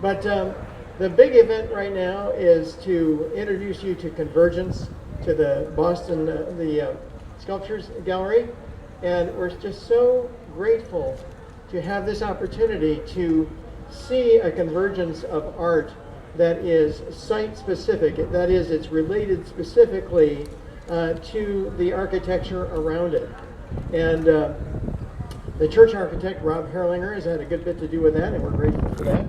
But the big event right now is to introduce you to Convergence, to the Boston, the Sculptors Gallery. And we're just so grateful to have this opportunity to see a convergence of art that is site-specific. That is, it's related specifically to the architecture around it. And the church architect, Rob Herrlinger, has had a good bit to do with that, and we're grateful for that.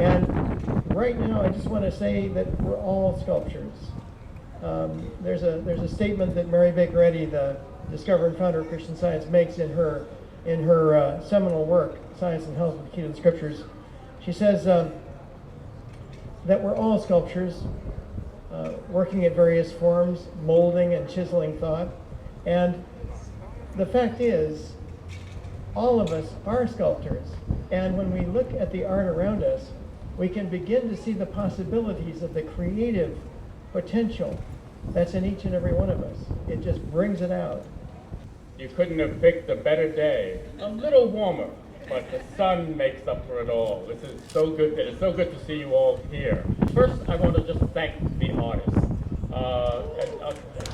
And right now, I just want to say that we're all sculptors. There's a statement that Mary Baker Eddy, the discoverer and founder of Christian Science, makes in her seminal work, Science and Health with the Key to the Scriptures. She says that we're all sculptors, working at various forms, molding and chiseling thought. And the fact is, all of us are sculptors. And when we look at the art around us, we can begin to see the possibilities of the creative potential that's in each and every one of us. It just brings it out. You couldn't have picked a better day. A little warmer, but the sun makes up for it all. This is so good. It's so good to see you all here. First, I want to just thank the artists.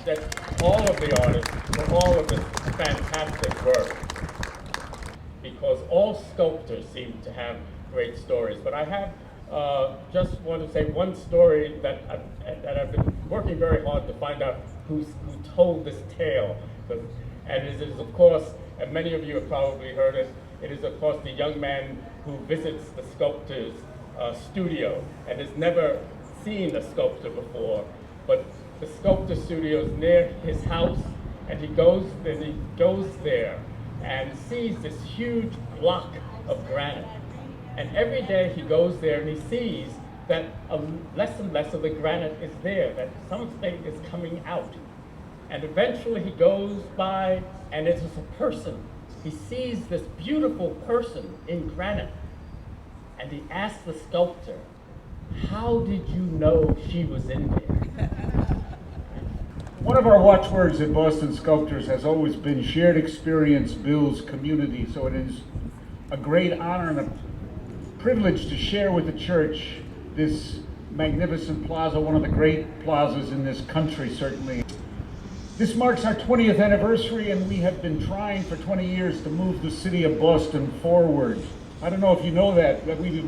That all of the artists for all of this fantastic work. Because all sculptors seem to have great stories. But I have just want to say one story that I've been working very hard to find out who told this tale. And it is, of course, and many of you have probably heard it, it is, of course, the young man who visits the sculptor's studio and has never seen a sculptor before. But the sculptor studio is near his house, and he goes there and sees this huge block of granite. And every day he goes there and he sees that less and less of the granite is there, that something is coming out. And eventually he goes by and it is a person. He sees this beautiful person in granite. And he asks the sculptor, "How did you know she was in there?" One of our watchwords at Boston Sculptors has always been shared experience builds community. So it is a great honor and a privilege to share with the church this magnificent plaza, one of the great plazas in this country, certainly. This marks our 20th anniversary, and we have been trying for 20 years to move the city of Boston forward. I don't know if you know that, but we've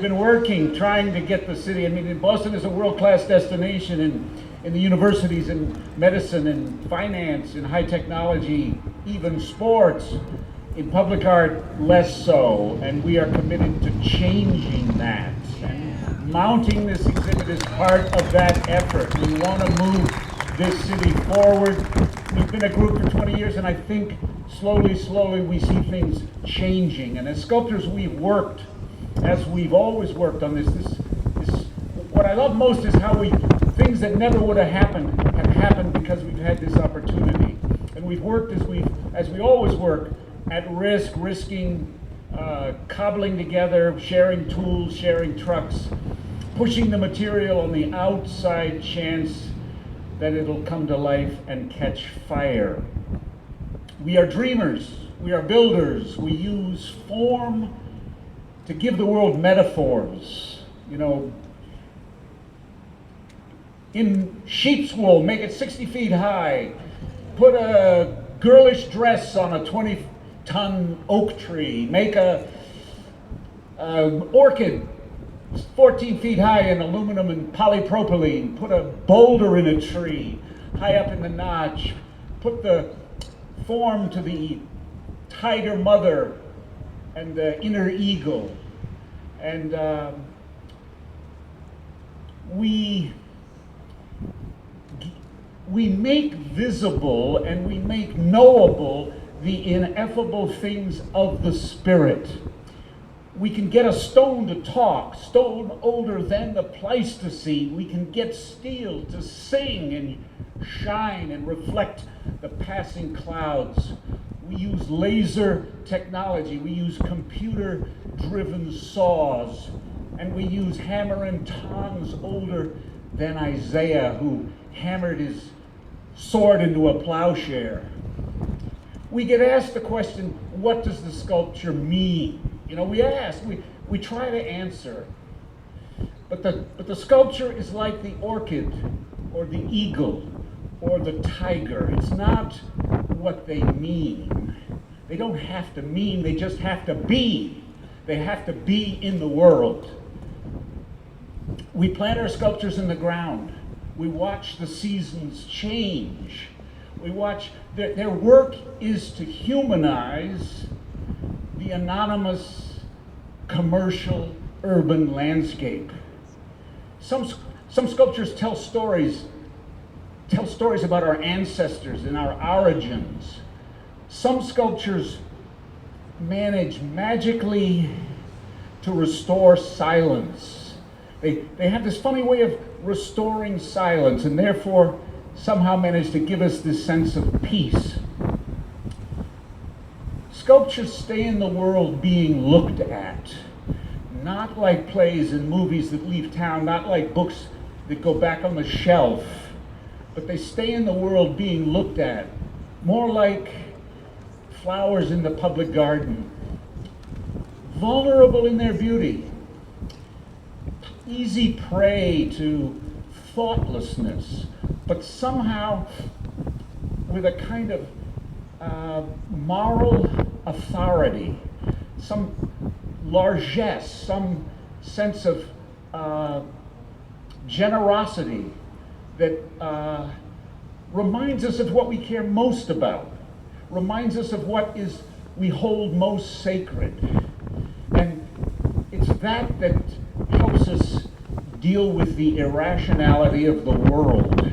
been working, trying to get the city. I mean, Boston is a world-class destination in the universities, in medicine, in finance, in high technology, even sports. In public art, less so, and we are committed to changing that. And mounting this exhibit is part of that effort. We want to move this city forward. We've been a group for 20 years, and I think slowly we see things changing. And as sculptors, we've worked, as we've always worked on this. What I love most is how things that never would have happened because we've had this opportunity. And we've worked as we always work, at risking cobbling together, sharing tools, sharing trucks, pushing the material on the outside chance that it'll come to life and catch fire. We are dreamers, we are builders, we use form to give the world metaphors. You know, in sheep's wool, make it 60 feet high, put a girlish dress on a 20-ton oak tree, make a orchid 14 feet high in aluminum and polypropylene, put a boulder in a tree high up in the notch, put the form to the tiger mother and the inner eagle. And we make visible and we make knowable the ineffable things of the Spirit. We can get a stone to talk, stone older than the Pleistocene. We can get steel to sing and shine and reflect the passing clouds. We use laser technology. We use computer-driven saws. And we use hammer and tongs older than Isaiah, who hammered his sword into a plowshare. We get asked the question, what does the sculpture mean? You know, we ask, we try to answer. But the sculpture is like the orchid or the eagle or the tiger. It's not what they mean. They don't have to mean, they just have to be. They have to be in the world. We plant our sculptures in the ground. We watch the seasons change. We watch, their work is to humanize the anonymous commercial urban landscape. Some sculptures tell stories about our ancestors and our origins. Some sculptures manage magically to restore silence. They have this funny way of restoring silence and therefore somehow manage to give us this sense of peace. Sculptures stay in the world being looked at, not like plays and movies that leave town, not like books that go back on the shelf, but they stay in the world being looked at, more like flowers in the public garden, vulnerable in their beauty, easy prey to thoughtlessness, but somehow with a kind of moral authority, some largesse, some sense of generosity that reminds us of what we care most about, reminds us of what we hold most sacred. And it's that helps us deal with the irrationality of the world.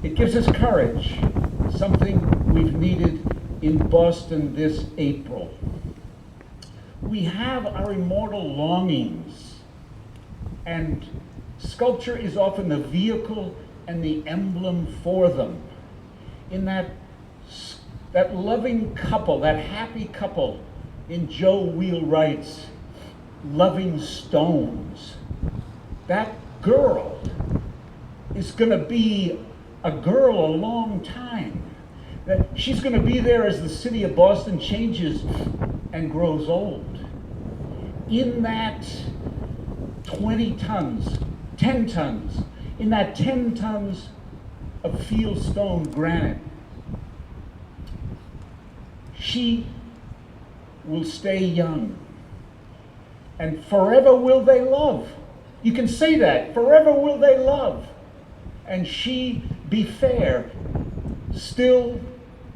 It gives us courage, something we've needed in Boston this April. We have our immortal longings, and sculpture is often the vehicle and the emblem for them. In that loving couple, that happy couple in Joe Wheelwright's Loving Stones, that girl is going to be a girl a long time. That she's going to be there as the city of Boston changes and grows old. In that 20 tons, 10 tons, in that 10 tons of fieldstone granite, she will stay young. And forever will they love. You can say that, forever will they love. And she be fair, still,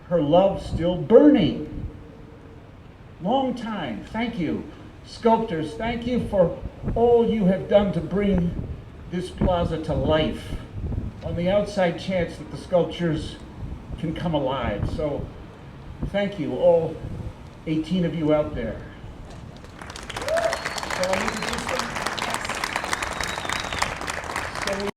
her love still burning. Long time, thank you. Sculptors, thank you for all you have done to bring this plaza to life, on the outside chance that the sculptures can come alive. So, thank you, all 18 of you out there. Shall I introduce them? So we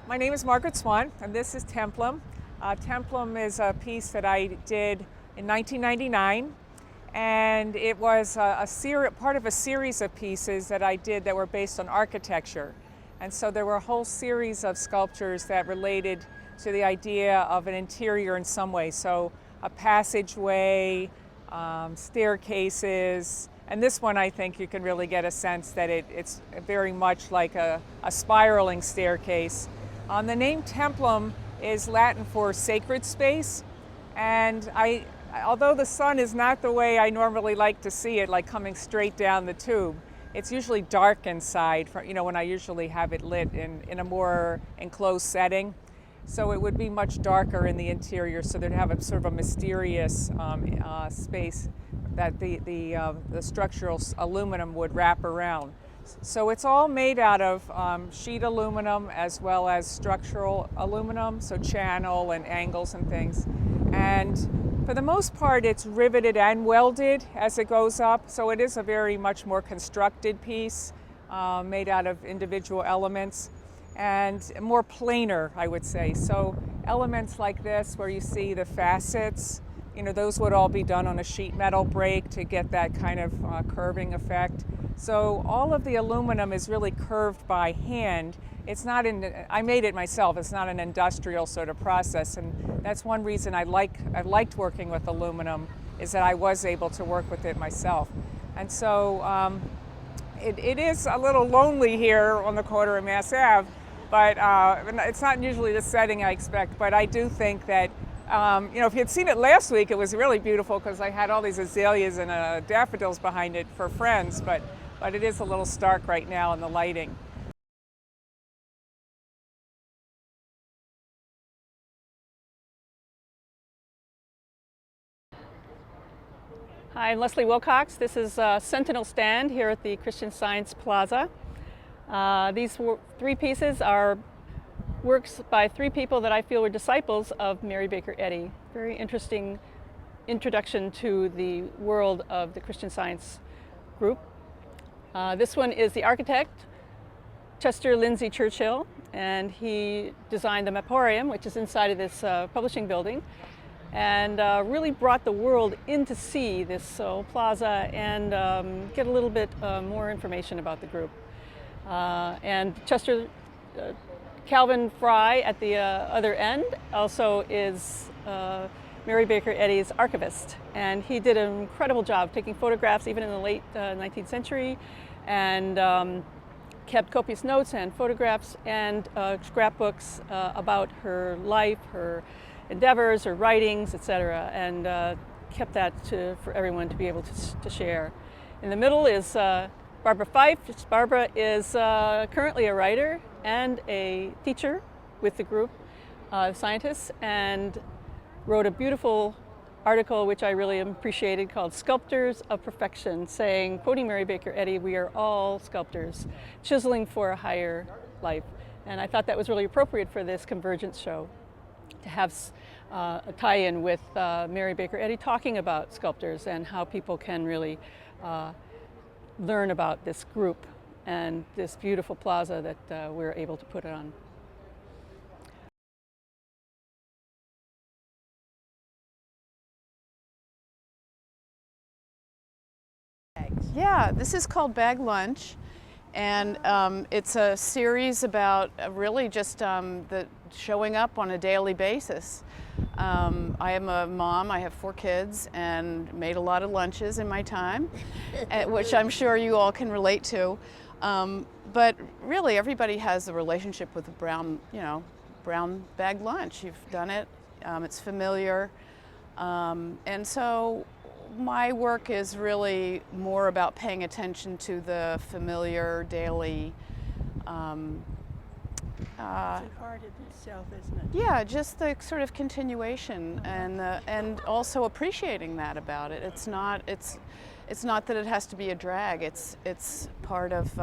My name is Margaret Swan, and this is Templum. Templum is a piece that I did in 1999, and it was part of a series of pieces that I did that were based on architecture. And so there were a whole series of sculptures that related to the idea of an interior in some way. So a passageway, staircases, and this one I think you can really get a sense that it's very much like a spiraling staircase. The name Templum is Latin for sacred space, and although the sun is not the way I normally like to see it, like coming straight down the tube, it's usually dark inside, when I usually have it lit in a more enclosed setting. So it would be much darker in the interior, so there'd have a sort of a mysterious space that the structural aluminum would wrap around. So it's all made out of sheet aluminum as well as structural aluminum, so channel and angles and things. And for the most part, it's riveted and welded as it goes up, so it is a very much more constructed piece made out of individual elements and more planar, I would say. So elements like this where you see the facets, those would all be done on a sheet metal brake to get that kind of curving effect. So all of the aluminum is really curved by hand, it's not I made it myself. It's not an industrial sort of process, and that's one reason I liked working with aluminum, is that I was able to work with it myself. And so it is a little lonely here on the corner of Mass Ave, but it's not usually the setting I expect. But I do think that, if you had seen it last week, it was really beautiful because I had all these azaleas and daffodils behind it for friends, but it is a little stark right now in the lighting. Hi, I'm Leslie Wilcox. This is Sentinel Stand here at the Christian Science Plaza. These three pieces are works by three people that I feel were disciples of Mary Baker Eddy. Very interesting introduction to the world of the Christian Science group. This one is the architect, Chester Lindsay Churchill, and he designed the Maporium, which is inside of this publishing building, and really brought the world in to see this plaza and get a little bit more information about the group. And Chester, Calvin Fry at the other end also is Mary Baker Eddy's archivist, and he did an incredible job taking photographs even in the late 19th century, and kept copious notes and photographs and scrapbooks about her life, her endeavors, her writings, etc., and kept that for everyone to be able to share. In the middle is Barbara Fife. Barbara is currently a writer and a teacher with the group of scientists, and wrote a beautiful article which I really appreciated called Sculptors of Perfection, saying, quoting Mary Baker Eddy, "We are all sculptors, chiseling for a higher life." And I thought that was really appropriate for this Convergence show, to have a tie-in with Mary Baker Eddy talking about sculptors and how people can really learn about this group and this beautiful plaza that we're able to put on. Yeah, this is called Bag Lunch, and it's a series about really just the showing up on a daily basis. I am a mom, I have 4 kids, and made a lot of lunches in my time, which I'm sure you all can relate to. But really, everybody has a relationship with a brown bag lunch. You've done it, it's familiar, and so my work is really more about paying attention to the familiar daily. It's an art in itself, isn't it? Yeah, just the sort of continuation, and also appreciating that about it. It's not that it has to be a drag. It's part of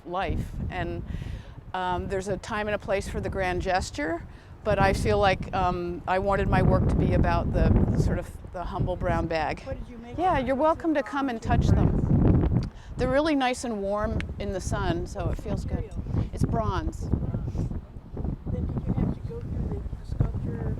life, and there's a time and a place for the grand gesture. But I feel like I wanted my work to be about the sort of the humble brown bag. What did you make? Yeah, you're welcome to come and touch them. They're really nice and warm in the sun, so it feels good. It's bronze. Then did you have to go through the sculpture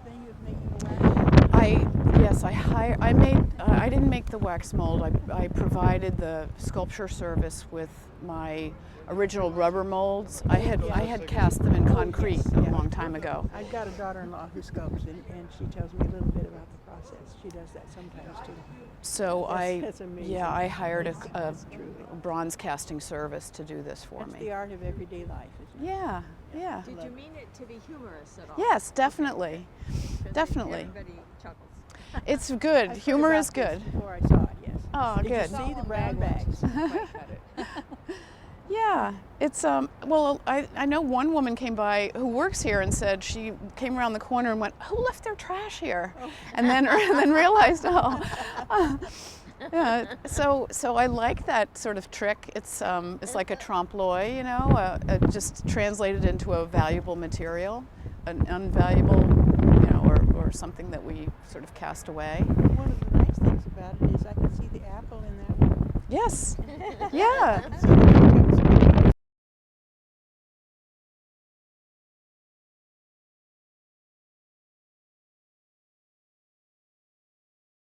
thing of making the wax? I didn't make the wax mold. I provided the sculpture service with my original rubber molds. I had cast them in concrete a long time ago. I've got a daughter-in-law who sculpts, and she tells me a little bit about the process. She does that sometimes too. So That's amazing. I hired a That's truly. bronze casting service to do this for That's me. the art of everyday life, isn't it? Yeah, yeah. Did you mean it to be humorous at all? Yes, definitely. Definitely. Everybody chuckles. It's good. I've heard Humor about is good. this before I saw it, yes. Oh, Did good. you see the brown bags? Yeah, it's well, I know one woman came by who works here and said she came around the corner and went, "Who left their trash here?" Oh. And then realized, yeah. So I like that sort of trick. It's like a trompe l'oeil, just translated into a valuable material, an unvaluable, or something that we sort of cast away. One of the nice things about it is I can see the apple in that one. Yes. Yeah. See the details.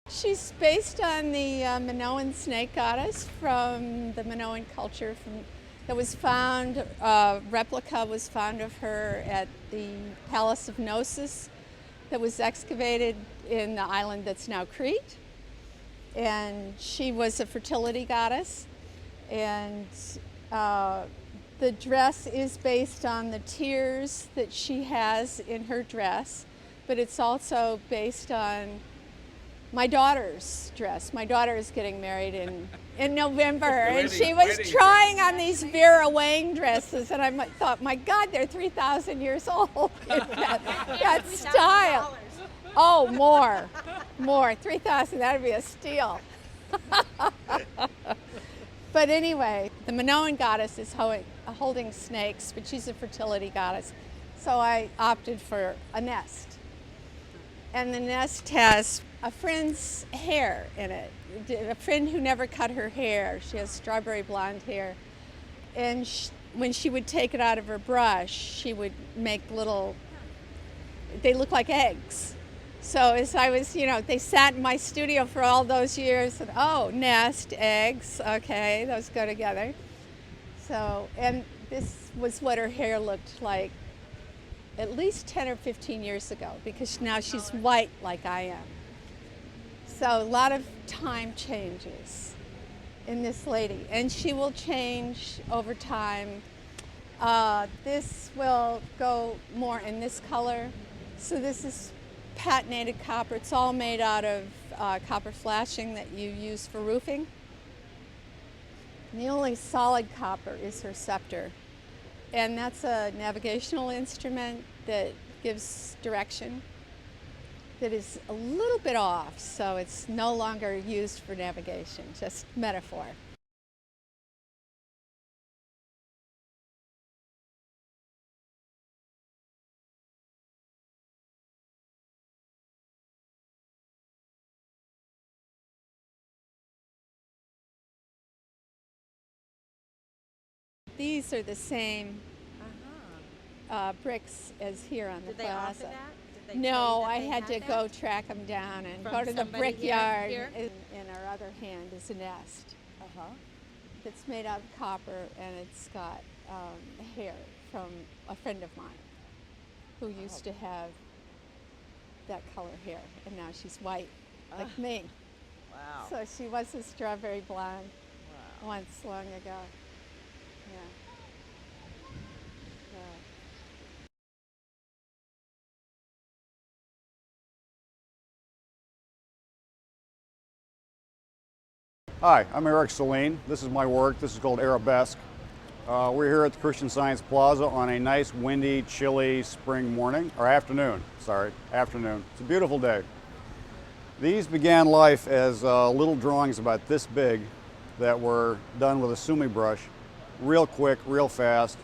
She's based on the Minoan snake goddess from the Minoan culture from that was found, replica was found of her at the Palace of Gnosis that was excavated in the island that's now Crete. And she was a fertility goddess. And the dress is based on the tears that she has in her dress, but it's also based on my daughter's dress. My daughter is getting married in November, and she was trying on these Vera Wang dresses, and I thought, my God, they're 3,000 years old. that style. Oh, more, 3,000, that'd be a steal. But anyway, the Minoan goddess is holding snakes, but she's a fertility goddess. So I opted for a nest. And the nest has a friend's hair in it, a friend who never cut her hair. She has strawberry blonde hair. And when she would take it out of her brush, she would make they look like eggs. So as I was, they sat in my studio for all those years, and oh, nest, eggs, okay, those go together. So, and this was what her hair looked like at least 10 or 15 years ago, because now she's white like I am. So a lot of time changes in this lady, and she will change over time. This will go more in this color. So this is patinated copper. It's all made out of copper flashing that you use for roofing. And the only solid copper is her scepter. And that's a navigational instrument that gives direction that is a little bit off, so it's no longer used for navigation, just metaphor. These are the same bricks as here on the Did they offer plaza. that? Did they No, tell I you that had they to had go that? track them down and From go to the somebody brickyard. here? In our other hand is a nest. It's made out of copper, and it's got hair from a friend of mine who used to have that color hair, and now she's white, like me. Wow. So she was a strawberry blonde once long ago. Yeah. Yeah. Hi, I'm Eric Celine. This is my work. This is called Arabesque. We're here at the Christian Science Plaza on a nice, windy, chilly spring morning, or afternoon, afternoon. It's a beautiful day. These began life as little drawings about this big that were done with a sumi brush, real quick, real fast.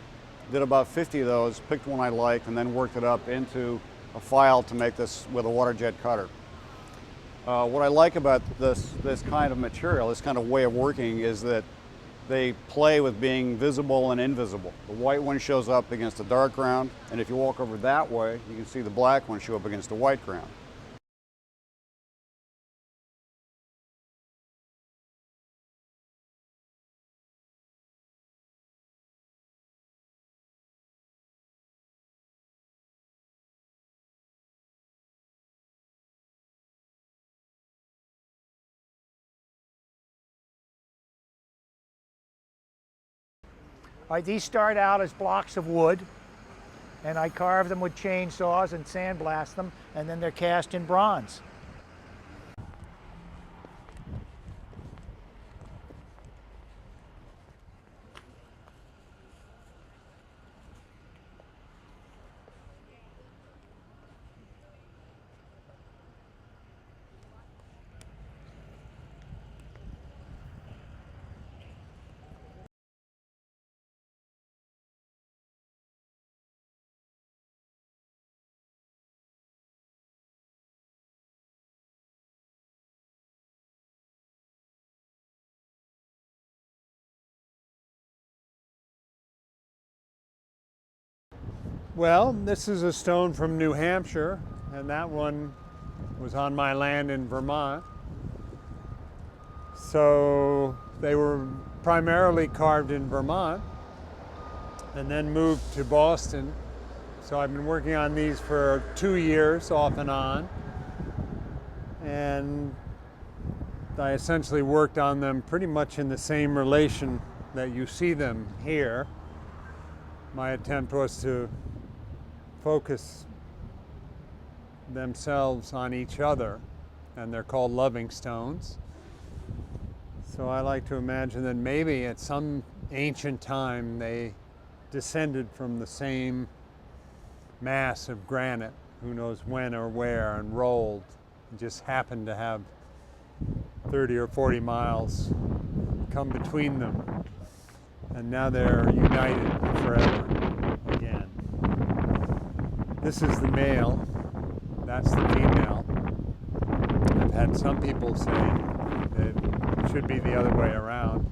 Did about 50 of those, picked one I liked, and then worked it up into a file to make this with a water jet cutter. What I like about this kind of material, this kind of way of working, is that they play with being visible and invisible. The white one shows up against a dark ground, and if you walk over that way, you can see the black one show up against a white ground. These start out as blocks of wood, and I carve them with chainsaws and sandblast them, and then they're cast in bronze. Well, this is a stone from New Hampshire, and that one was on my land in Vermont. So they were primarily carved in Vermont, and then moved to Boston. So I've been working on these for 2 years off and on. And I essentially worked on them pretty much in the same relation that you see them here. My attempt was to focus themselves on each other, and they're called loving stones. So I like to imagine that maybe at some ancient time they descended from the same mass of granite, who knows when or where, and rolled, and just happened to have 30 or 40 miles come between them. And now they're united forever again. This is the male, that's the female. I've had some people say that it should be the other way around.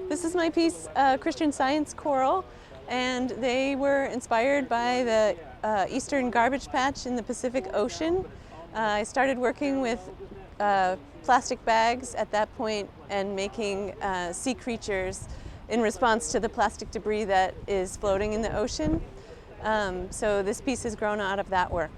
This is my piece, Christian Science Coral, and they were inspired by the eastern garbage patch in the Pacific Ocean. I started working with plastic bags at that point and making sea creatures in response to the plastic debris that is floating in the ocean. So this piece has grown out of that work.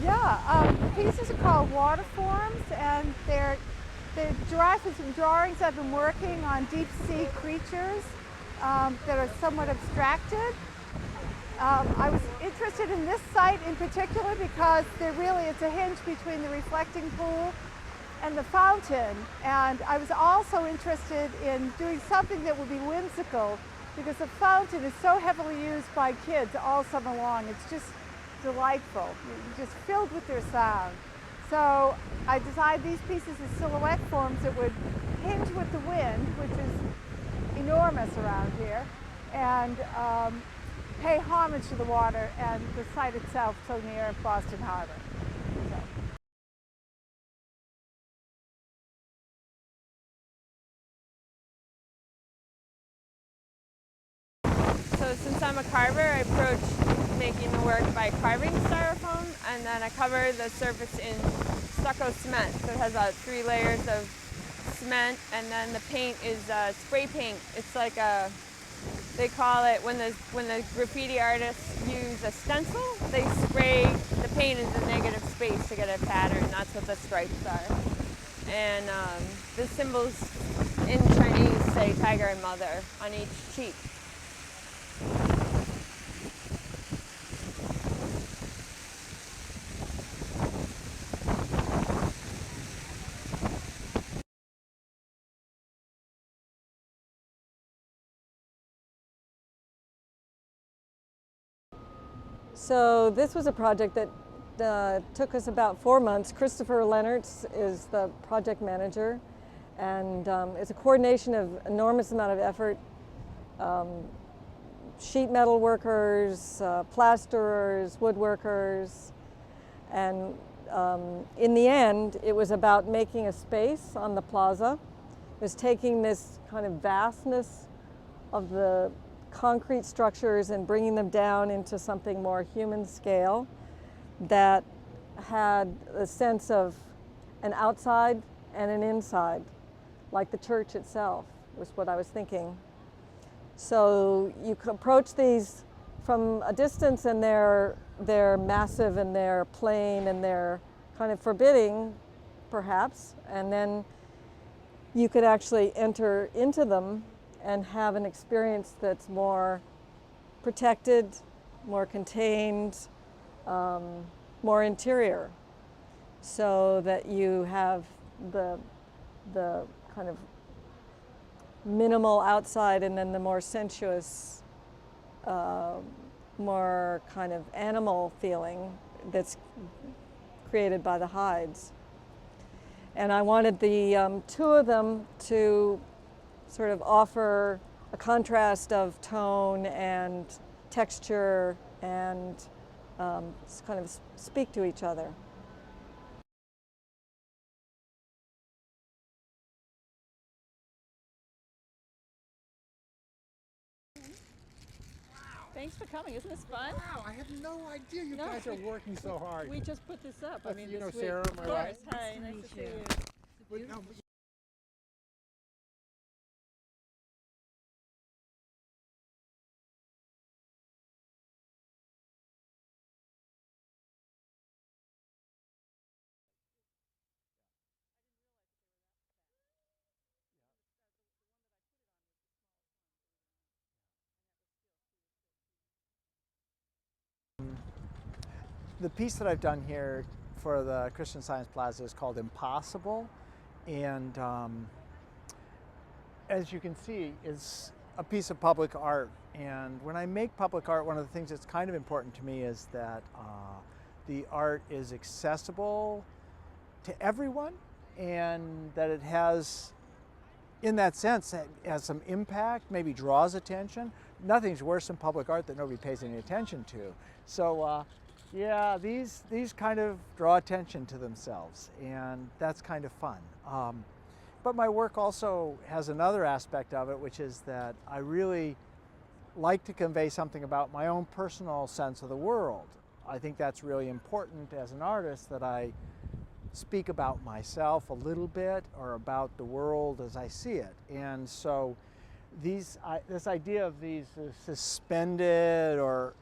Yeah, the pieces are called water forms, and they're derived from some drawings I've been working on deep sea creatures that are somewhat abstracted. I was interested in this site in particular because it's a hinge between the reflecting pool and the fountain, and I was also interested in doing something that would be whimsical because the fountain is so heavily used by kids all summer long. It's just delightful, just filled with their sound. So I designed these pieces as silhouette forms that would hinge with the wind, which is enormous around here, and pay homage to the water and the site itself so near Boston Harbor. So since I'm a carver, I approach making the work by carving styrofoam, and then I cover the surface in stucco cement. So it has 3 layers of cement, and then the paint is spray paint. It's like they call it, when the graffiti artists use a stencil, they spray the paint into negative space to get a pattern. That's what the stripes are. And the symbols in Chinese say tiger and mother on each cheek. So this was a project that took us about 4 months. Christopher Leonards is the project manager, and it's a coordination of enormous amount of effort. Sheet metal workers, plasterers, woodworkers, and in the end it was about making a space on the plaza. It was taking this kind of vastness of the concrete structures and bringing them down into something more human scale that had a sense of an outside and an inside, like the church itself was what I was thinking. So you could approach these from a distance, and they're massive and they're plain and they're kind of forbidding, perhaps, and then you could actually enter into them and have an experience that's more protected, more contained, more interior, so that you have the kind of minimal outside and then the more sensuous, more kind of animal feeling that's created by the hides. And I wanted the 2 of them to sort of offer a contrast of tone and texture and kind of speak to each other. Thanks for coming. Isn't this fun? Wow, I had no idea you No, guys are working so hard. We just put this up. I mean, you know this week. Sarah, Of my course. wife? Hi, nice to see you. But, no, but The piece that I've done here for the Christian Science Plaza is called Impossible, and as you can see, it's a piece of public art. And when I make public art, one of the things that's kind of important to me is that the art is accessible to everyone, and that it has, in that sense, it has some impact, maybe draws attention. Nothing's worse than public art that nobody pays any attention to. So yeah, these kind of draw attention to themselves, and that's kind of fun. But my work also has another aspect of it, which is that I really like to convey something about my own personal sense of the world. I think that's really important as an artist, that I speak about myself a little bit, or about the world as I see it. And so this idea of these suspended or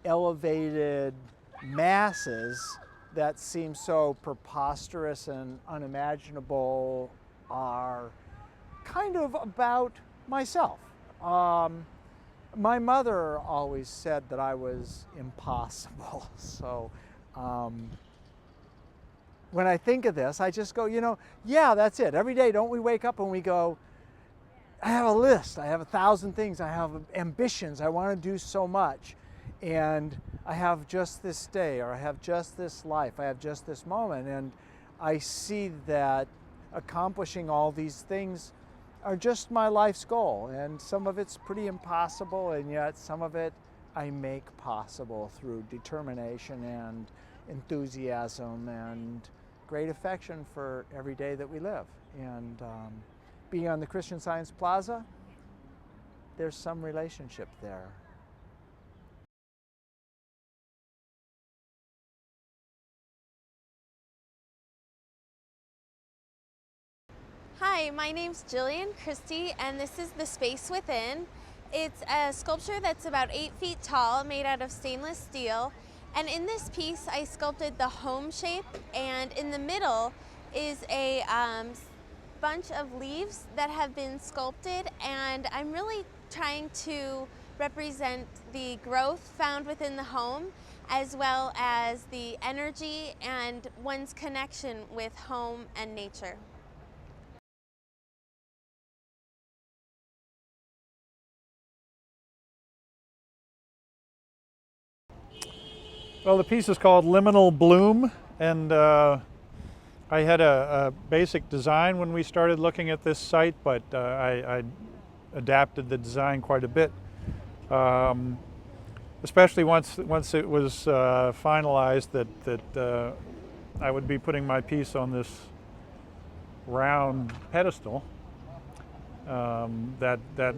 elevated masses that seem so preposterous and unimaginable are kind of about myself. My mother always said that I was impossible. So when I think of this, I just go, you know, yeah, that's it. Every day, don't we wake up and we go, I have a list, I have 1,000 things, I have ambitions, I want to do so much. And I have just this day, or I have just this life, I have just this moment. And I see that accomplishing all these things are just my life's goal. And some of it's pretty impossible, and yet some of it I make possible through determination and enthusiasm and great affection for every day that we live. And being on the Christian Science Plaza, there's some relationship there. Hi, my name's Jillian Christie, and this is The Space Within. It's a sculpture that's about 8 feet tall, made out of stainless steel. And in this piece, I sculpted the home shape, and in the middle is a bunch of leaves that have been sculpted, and I'm really trying to represent the growth found within the home, as well as the energy and one's connection with home and nature. Well, the piece is called Liminal Bloom, and I had a basic design when we started looking at this site, but I adapted the design quite a bit, especially once it was finalized that I would be putting my piece on this round pedestal. That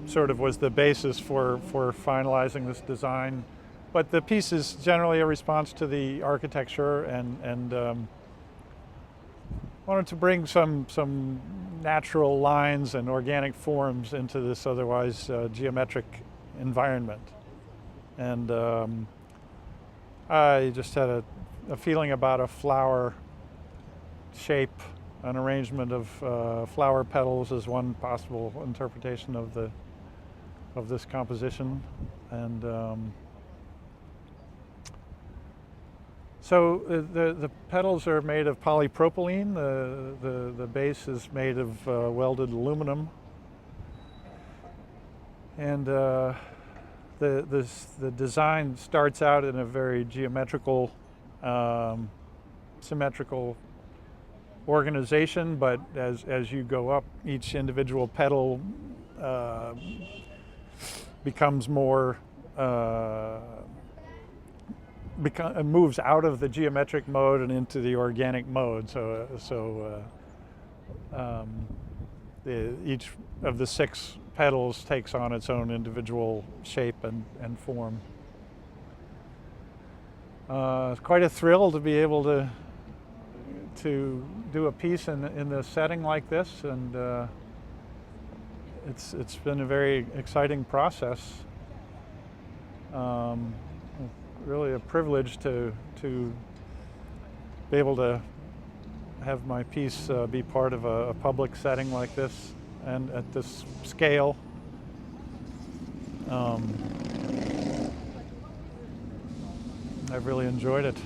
sort of was the basis for finalizing this design. But the piece is generally a response to the architecture, and wanted to bring some natural lines and organic forms into this otherwise geometric environment. And I just had a feeling about a flower shape, an arrangement of flower petals as one possible interpretation of this composition. And so the petals are made of polypropylene. The base is made of welded aluminum, and the design starts out in a very geometrical, symmetrical organization. But as you go up, each individual petal becomes more. Moves out of the geometric mode and into the organic mode. So each of the 6 petals takes on its own individual shape and form. It's quite a thrill to be able to do a piece in the setting like this, and it's been a very exciting process. Really a privilege to be able to have my piece be part of a public setting like this and at this scale. I've really enjoyed it.